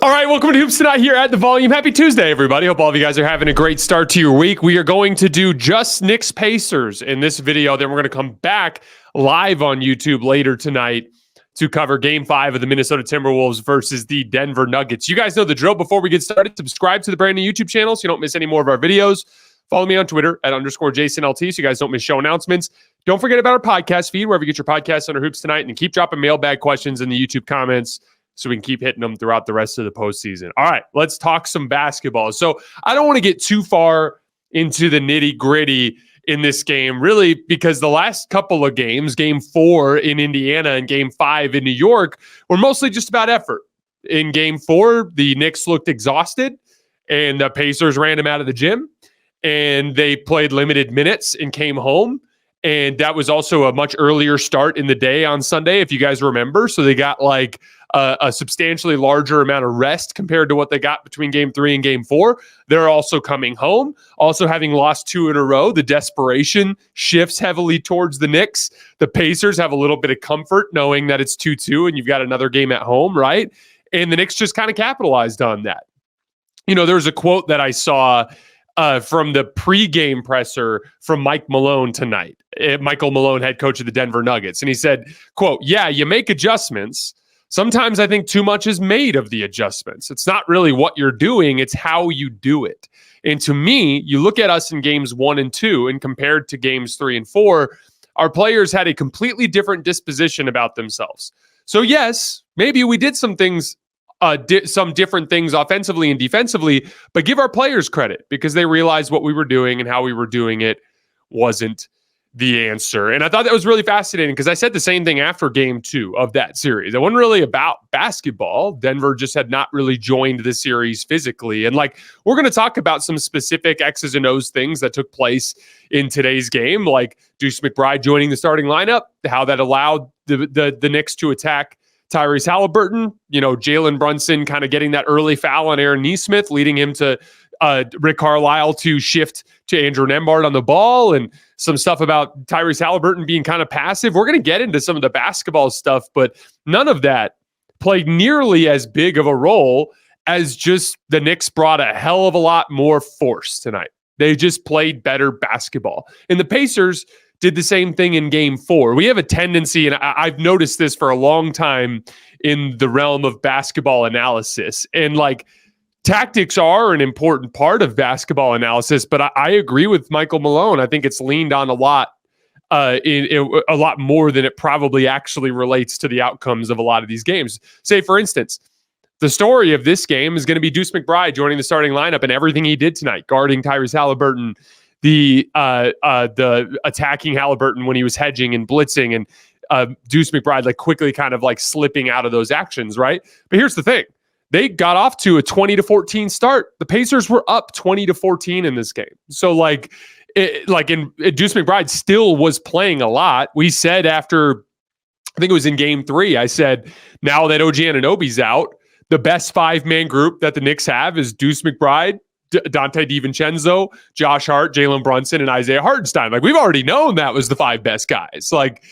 All right, welcome to Hoops Tonight here at The Volume. Happy Tuesday, everybody. Hope all of you guys are having a great start to your week. We are going to do just Knicks Pacers in this video. Then we're going to come back live on YouTube later tonight to cover Game 5 of the Minnesota Timberwolves versus the Denver Nuggets. You guys know the drill. Before we get started, subscribe to the brand new YouTube channel so you don't miss any more of our videos. Follow me on Twitter at _JasonLT so you guys don't miss show announcements. Don't forget about our podcast feed, wherever you get your podcasts under Hoops Tonight, and keep dropping mailbag questions in the YouTube comments so we can keep hitting them throughout the rest of the postseason. All right, let's talk some basketball. So I don't want to get too far into the nitty-gritty in this game, really, because the last couple of games, Game 4 in Indiana and Game 5 in New York, were mostly just about effort. In Game 4, the Knicks looked exhausted, and the Pacers ran them out of the gym, and they played limited minutes and came home. And that was also a much earlier start in the day on Sunday, if you guys remember. So they got like a substantially larger amount of rest compared to what they got between Game 3 and Game 4. They're also coming home, also having lost 2 in a row. The desperation shifts heavily towards the Knicks. The Pacers have a little bit of comfort knowing that it's 2-2 and you've got another game at home, right? And the Knicks just kind of capitalized on that. You know, there was a quote that I saw from the pregame presser from Mike Malone tonight. Michael Malone, head coach of the Denver Nuggets. And he said, quote, "Yeah, you make adjustments. Sometimes I think too much is made of the adjustments. It's not really what you're doing, it's how you do it." And to me, you look at us in games 1 and 2 and compared to games 3 and 4, our players had a completely different disposition about themselves. So yes, maybe we did some things some different things offensively and defensively, but give our players credit because they realized what we were doing and how we were doing it wasn't the answer. And I thought that was really fascinating because I said the same thing after Game 2 of that series. It wasn't really about basketball. Denver just had not really joined the series physically. And like, we're going to talk about some specific X's and O's things that took place in today's game, like Deuce McBride joining the starting lineup, how that allowed the Knicks to attack Tyrese Haliburton, you know, Jalen Brunson kind of getting that early foul on Aaron Nesmith, leading him to Rick Carlisle to shift to Andrew Nembhard on the ball, and some stuff about Tyrese Haliburton being kind of passive. We're going to get into some of the basketball stuff, but none of that played nearly as big of a role as just the Knicks brought a hell of a lot more force tonight. They just played better basketball. And the Pacers did the same thing in Game 4. We have a tendency, and I've noticed this for a long time in the realm of basketball analysis, and like tactics are an important part of basketball analysis, but I agree with Michael Malone. I think it's leaned on a lot, a lot more than it probably actually relates to the outcomes of a lot of these games. Say, for instance, the story of this game is going to be Deuce McBride joining the starting lineup and everything he did tonight, guarding Tyrese Haliburton, the attacking Haliburton when he was hedging and blitzing, and Deuce McBride like quickly kind of like slipping out of those actions, right? But here's the thing. They got off to a 20-14 start. The Pacers were up 20-14 in this game. So like Deuce McBride still was playing a lot. We said after, I think it was in Game 3, I said, now that OG Anunoby's out, the best 5-man group that the Knicks have is Deuce McBride, Dante DiVincenzo, Josh Hart, Jalen Brunson, and Isaiah Hartenstein. Like, we've already known that was the 5 best guys. Like,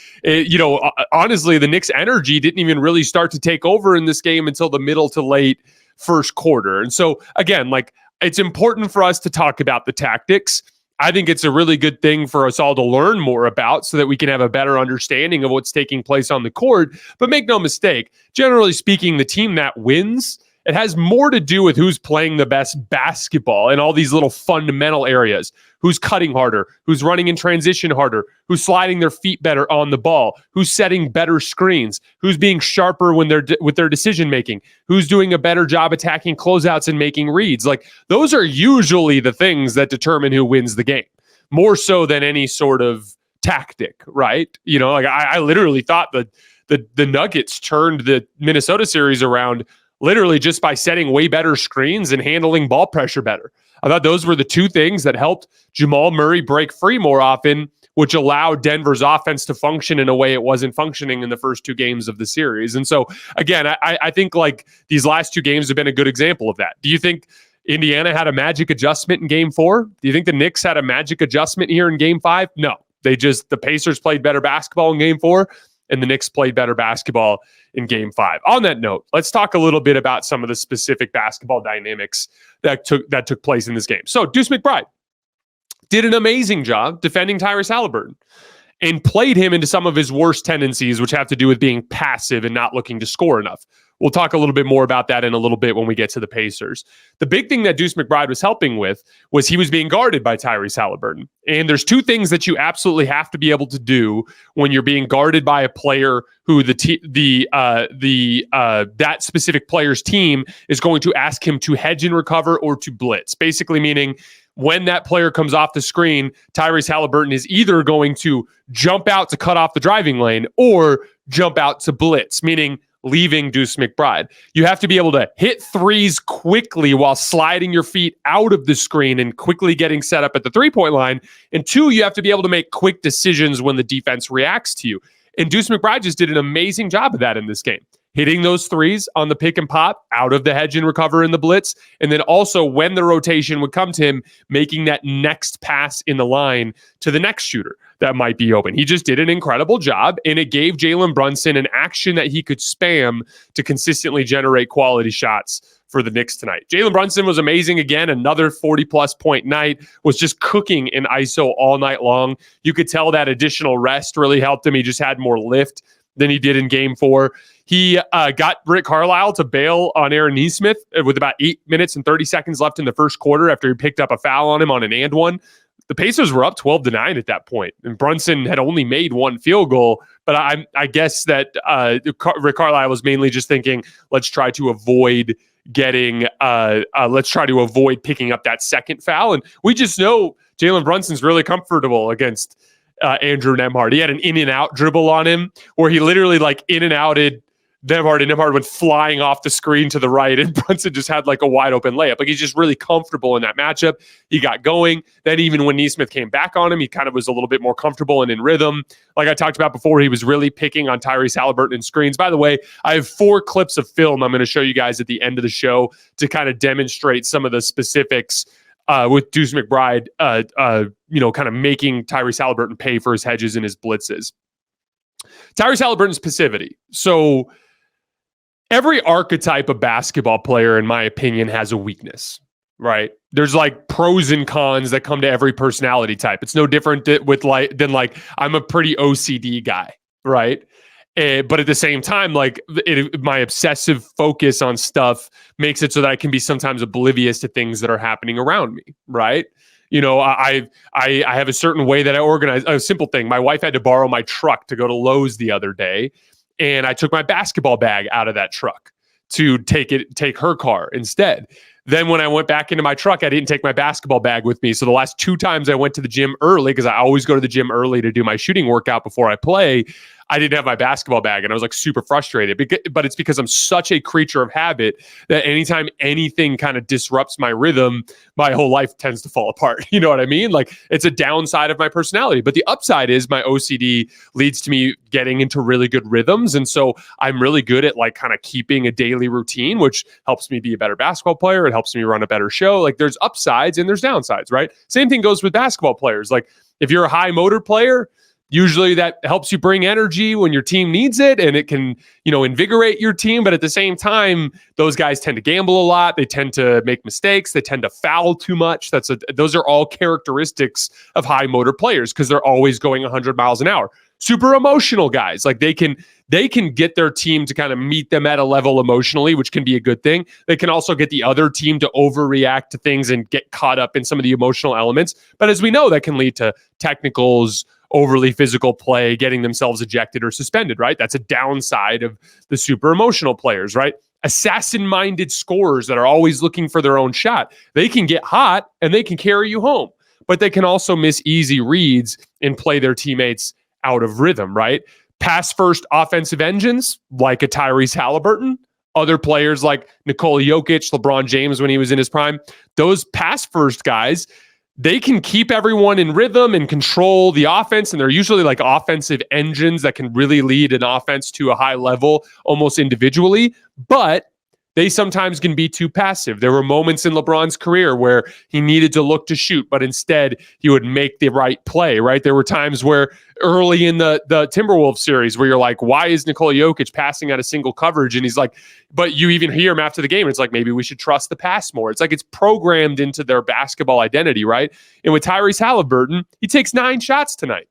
honestly, the Knicks' energy didn't even really start to take over in this game until the middle to late first quarter. And so, again, like, it's important for us to talk about the tactics. I think it's a really good thing for us all to learn more about so that we can have a better understanding of what's taking place on the court. But make no mistake, generally speaking, the team that wins, it has more to do with who's playing the best basketball in all these little fundamental areas. Who's cutting harder, who's running in transition harder, who's sliding their feet better on the ball, who's setting better screens, who's being sharper when they're with their decision making, who's doing a better job attacking closeouts and making reads. Like, those are usually the things that determine who wins the game, more so than any sort of tactic, right? You know, like I literally thought that the Nuggets turned the Minnesota series around literally just by setting way better screens and handling ball pressure better. I thought those were the two things that helped Jamal Murray break free more often, which allowed Denver's offense to function in a way it wasn't functioning in the first 2 games of the series. And so, again, I think like these last 2 games have been a good example of that. Do you think Indiana had a magic adjustment in Game 4? Do you think the Knicks had a magic adjustment here in Game 5? No. The Pacers played better basketball in Game 4. and the Knicks played better basketball in Game 5. On that note, let's talk a little bit about some of the specific basketball dynamics that took place in this game. So Deuce McBride did an amazing job defending Tyrese Haliburton and played him into some of his worst tendencies, which have to do with being passive and not looking to score enough. We'll talk a little bit more about that in a little bit when we get to the Pacers. The big thing that Deuce McBride was helping with was he was being guarded by Tyrese Haliburton. And there's two things that you absolutely have to be able to do when you're being guarded by a player who that specific player's team is going to ask him to hedge and recover or to blitz. Basically meaning when that player comes off the screen, Tyrese Haliburton is either going to jump out to cut off the driving lane or jump out to blitz, meaning leaving Deuce McBride. You have to be able to hit threes quickly while sliding your feet out of the screen and quickly getting set up at the three-point line. And two, you have to be able to make quick decisions when the defense reacts to you. And Deuce McBride just did an amazing job of that in this game. Hitting those threes on the pick and pop, out of the hedge and recover in the blitz, and then also when the rotation would come to him, making that next pass in the line to the next shooter that might be open. He just did an incredible job, and it gave Jalen Brunson an action that he could spam to consistently generate quality shots for the Knicks tonight. Jalen Brunson was amazing again. Another 40-plus point night, was just cooking in ISO all night long. You could tell that additional rest really helped him. He just had more lift than he did in Game 4. He got Rick Carlisle to bail on Aaron Nesmith with about 8 minutes and 30 seconds left in the first quarter after he picked up a foul on him on an and one. The Pacers were up 12-9 at that point, and Brunson had only made one field goal. But I guess that Rick Carlisle was mainly just thinking, let's try to avoid picking up that second foul. And we just know Jalen Brunson's really comfortable against Andrew Nembhard. He had an in and out dribble on him where he literally in and outed Nembhard, and Nembhard went flying off the screen to the right, and Brunson just had a wide open layup. He's just really comfortable in that matchup. He got going. Then even when Nesmith came back on him, he kind of was a little bit more comfortable and in rhythm. Like I talked about before, he was really picking on Tyrese Haliburton in screens. By the way, I have 4 clips of film I'm going to show you guys at the end of the show to kind of demonstrate some of the specifics with Deuce McBride, kind of making Tyrese Haliburton pay for his hedges and his blitzes. Tyrese Haliburton's passivity. So every archetype of basketball player, in my opinion, has a weakness, right? There's pros and cons that come to every personality type. It's no different than I'm a pretty OCD guy, right? But at the same time, my obsessive focus on stuff makes it so that I can be sometimes oblivious to things that are happening around me, right? I have a certain way that I organize. A simple thing. My wife had to borrow my truck to go to Lowe's the other day, and I took my basketball bag out of that truck to take her car instead. Then when I went back into my truck, I didn't take my basketball bag with me. So the last 2 times I went to the gym early, because I always go to the gym early to do my shooting workout before I play, I didn't have my basketball bag, and I was super frustrated. But it's because I'm such a creature of habit that anytime anything kind of disrupts my rhythm, my whole life tends to fall apart. You know what I mean? It's a downside of my personality. But the upside is my OCD leads to me getting into really good rhythms. And so I'm really good at kind of keeping a daily routine, which helps me be a better basketball player. It helps me run a better show. There's upsides and there's downsides, right? Same thing goes with basketball players. If you're a high motor player, usually that helps you bring energy when your team needs it, and it can, invigorate your team. But at the same time, those guys tend to gamble a lot. They tend to make mistakes. They tend to foul too much. Those are all characteristics of high motor players because they're always going 100 miles an hour. Super emotional guys, they can get their team to kind of meet them at a level emotionally, which can be a good thing. They can also get the other team to overreact to things and get caught up in some of the emotional elements. But as we know, that can lead to technicals, overly physical play, getting themselves ejected or suspended, right? That's a downside of the super emotional players, right? Assassin-minded scorers that are always looking for their own shot. They can get hot and they can carry you home, but they can also miss easy reads and play their teammates out of rhythm, right? Pass-first offensive engines like a Tyrese Haliburton, other players like Nikola Jokic, LeBron James when he was in his prime, those pass-first guys, they can keep everyone in rhythm and control the offense, and they're usually offensive engines that can really lead an offense to a high level almost individually, but they sometimes can be too passive. There were moments in LeBron's career where he needed to look to shoot, but instead he would make the right play, right? There were times where early in the Timberwolves series where you're like, why is Nikola Jokic passing out of single coverage? And he's like, but you even hear him after the game. It's like, maybe we should trust the pass more. It's like it's programmed into their basketball identity, right? And with Tyrese Haliburton, he takes 9 shots tonight.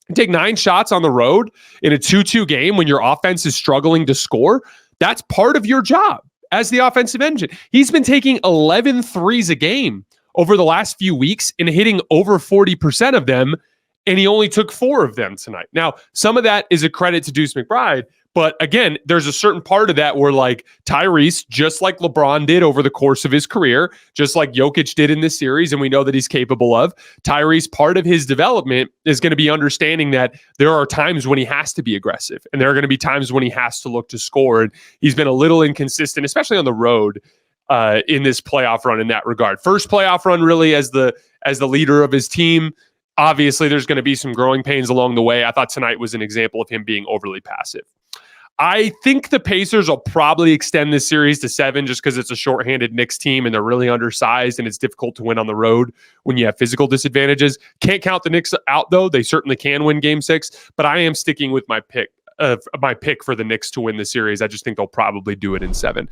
You take 9 shots on the road in a 2-2 game when your offense is struggling to score. That's part of your job as the offensive engine. He's been taking 11 threes a game over the last few weeks and hitting over 40% of them, and he only took 4 of them tonight. Now, some of that is a credit to Deuce McBride, but again, there's a certain part of that where like Tyrese, just like LeBron did over the course of his career, just like Jokic did in this series, and we know that he's capable of, Tyrese, part of his development is going to be understanding that there are times when he has to be aggressive, and there are going to be times when he has to look to score, and he's been a little inconsistent, especially on the road in this playoff run in that regard. First playoff run really as the leader of his team. Obviously, there's going to be some growing pains along the way. I thought tonight was an example of him being overly passive. I think the Pacers will probably extend this series to 7 just because it's a shorthanded Knicks team and they're really undersized and it's difficult to win on the road when you have physical disadvantages. Can't count the Knicks out, though. They certainly can win Game 6, but I am sticking with my pick for the Knicks to win the series. I just think they'll probably do it in 7.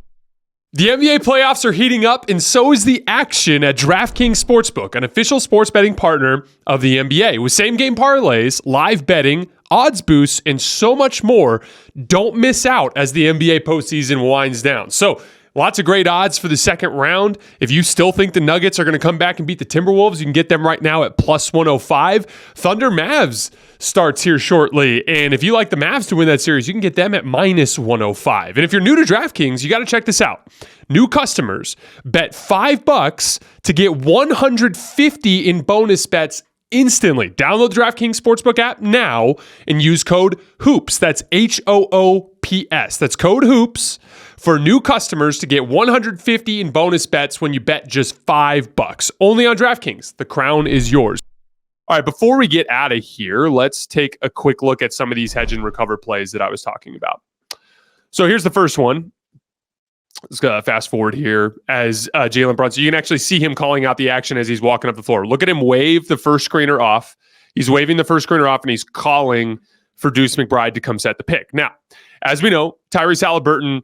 The NBA playoffs are heating up, and so is the action at DraftKings Sportsbook, an official sports betting partner of the NBA. With same-game parlays, live betting, odds boosts, and so much more, don't miss out as the NBA postseason winds down. So, lots of great odds for the second round. If you still think the Nuggets are going to come back and beat the Timberwolves, you can get them right now at plus 105. Thunder Mavs starts here shortly. And if you like the Mavs to win that series, you can get them at minus 105. And if you're new to DraftKings, you got to check this out. New customers bet $5 to get 150 in bonus bets instantly. Download the DraftKings Sportsbook app now and use code HOOPS. That's HOOPS. That's code HOOPS for new customers to get 150 in bonus bets when you bet just $5. Only on DraftKings. The crown is yours. All right, before we get out of here, let's take a quick look at some of these hedge and recover plays that I was talking about. So here's the first one. Let's go fast forward here as Jalen Brunson. You can actually see him calling out the action as he's walking up the floor. Look at him wave the first screener off. He's waving the first screener off, and he's calling for Deuce McBride to come set the pick. Now, as we know, Tyrese Haliburton,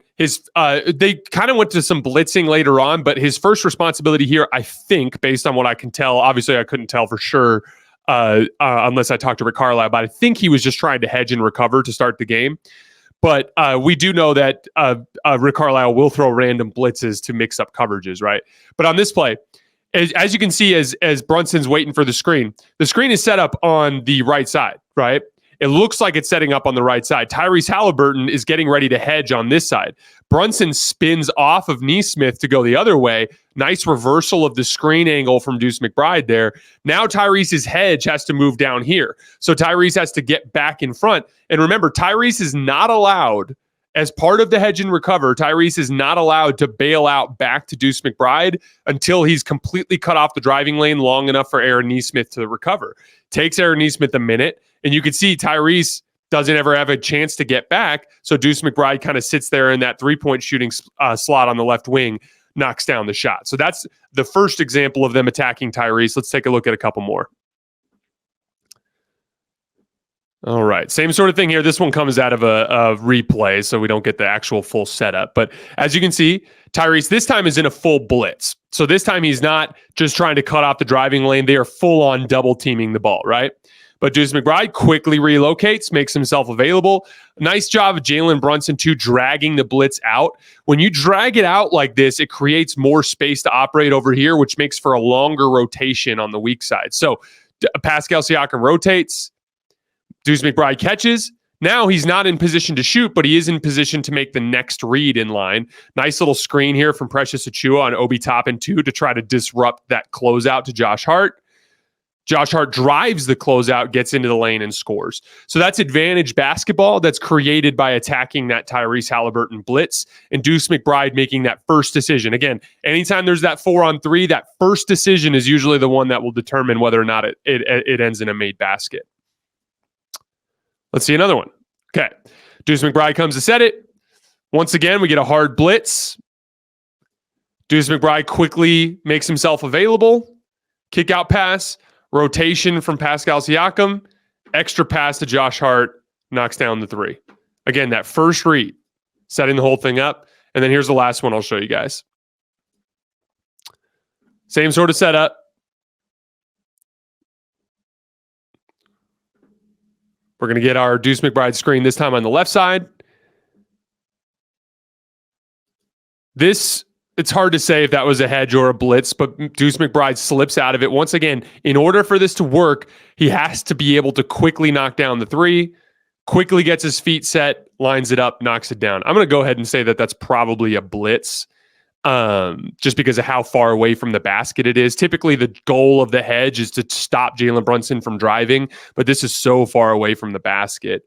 they kind of went to some blitzing later on, but his first responsibility here, I think, based on what I can tell, obviously I couldn't tell for sure unless I talked to Rick Carlisle, but I think he was just trying to hedge and recover to start the game. But we do know that Rick Carlisle will throw random blitzes to mix up coverages, right? But on this play, as you can see, as Brunson's waiting for the screen is set up on the right side, right? It looks like it's setting up on the right side. Tyrese Haliburton is getting ready to hedge on this side. Brunson spins off of Nesmith to go the other way. Nice reversal of the screen angle from Deuce McBride there. Now Tyrese's hedge has to move down here. So Tyrese has to get back in front. And remember, Tyrese is not allowed, as part of the hedge and recover, Tyrese is not allowed to bail out back to Deuce McBride until he's completely cut off the driving lane long enough for Aaron Nesmith to recover. Takes Aaron Nesmith a minute. And you can see Tyrese doesn't ever have a chance to get back. So Deuce McBride kind of sits there in that three-point shooting slot on the left wing, knocks down the shot. So that's the first example of them attacking Tyrese. Let's take a look at a couple more. All right, same sort of thing here. This one comes out of a replay, so we don't get the actual full setup. But as you can see, Tyrese this time is in a full blitz. So this time he's not just trying to cut off the driving lane. They are full-on double-teaming the ball, right? But Deuce McBride quickly relocates, makes himself available. Nice job of Jalen Brunson, too, dragging the blitz out. When you drag it out like this, it creates more space to operate over here, which makes for a longer rotation on the weak side. So Pascal Siakam rotates. Deuce McBride catches. Now he's not in position to shoot, but he is in position to make the next read in line. Nice little screen here from Precious Achiuwa on Obi Toppin, too, to try to disrupt that closeout to Josh Hart. Josh Hart drives the closeout, gets into the lane, and scores. So that's advantage basketball that's created by attacking that Tyrese Haliburton blitz and Deuce McBride making that first decision. Again, anytime there's that 4-on-3, that first decision is usually the one that will determine whether or not it ends in a made basket. Let's see another one. Okay. Deuce McBride comes to set it. Once again, we get a hard blitz. Deuce McBride quickly makes himself available. Kick out pass, rotation from Pascal Siakam, extra pass to Josh Hart, knocks down the three. Again, that first read, setting the whole thing up. And then here's the last one I'll show you guys. Same sort of setup. We're going to get our Deuce McBride screen this time on the left side. It's hard to say if that was a hedge or a blitz, but Deuce McBride slips out of it. Once again, in order for this to work, he has to be able to quickly knock down the three, quickly gets his feet set, lines it up, knocks it down. I'm going to go ahead and say that that's probably a blitz, just because of how far away from the basket it is. Typically, the goal of the hedge is to stop Jalen Brunson from driving, but this is so far away from the basket.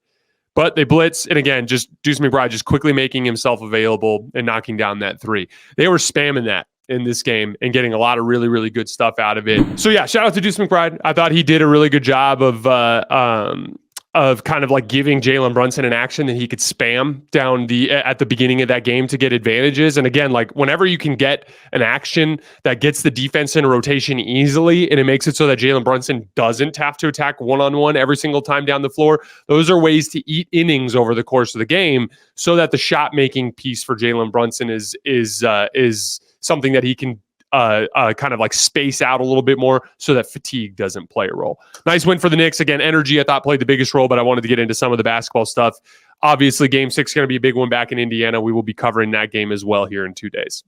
But they blitz, and again, just Deuce McBride just quickly making himself available and knocking down that three. They were spamming that in this game and getting a lot of really, really good stuff out of it. So yeah, shout out to Deuce McBride. I thought he did a really good job of kind of like giving Jalen Brunson an action that he could spam down at the beginning of that game to get advantages. And again, like whenever you can get an action that gets the defense in a rotation easily, and it makes it so that Jalen Brunson doesn't have to attack one-on-one every single time down the floor, those are ways to eat innings over the course of the game so that the shot-making piece for Jalen Brunson is something that he can kind of like space out a little bit more so that fatigue doesn't play a role. Nice win for the Knicks. Again, energy I thought played the biggest role, but I wanted to get into some of the basketball stuff. Obviously, Game 6 is going to be a big one back in Indiana. We will be covering that game as well here in 2 days.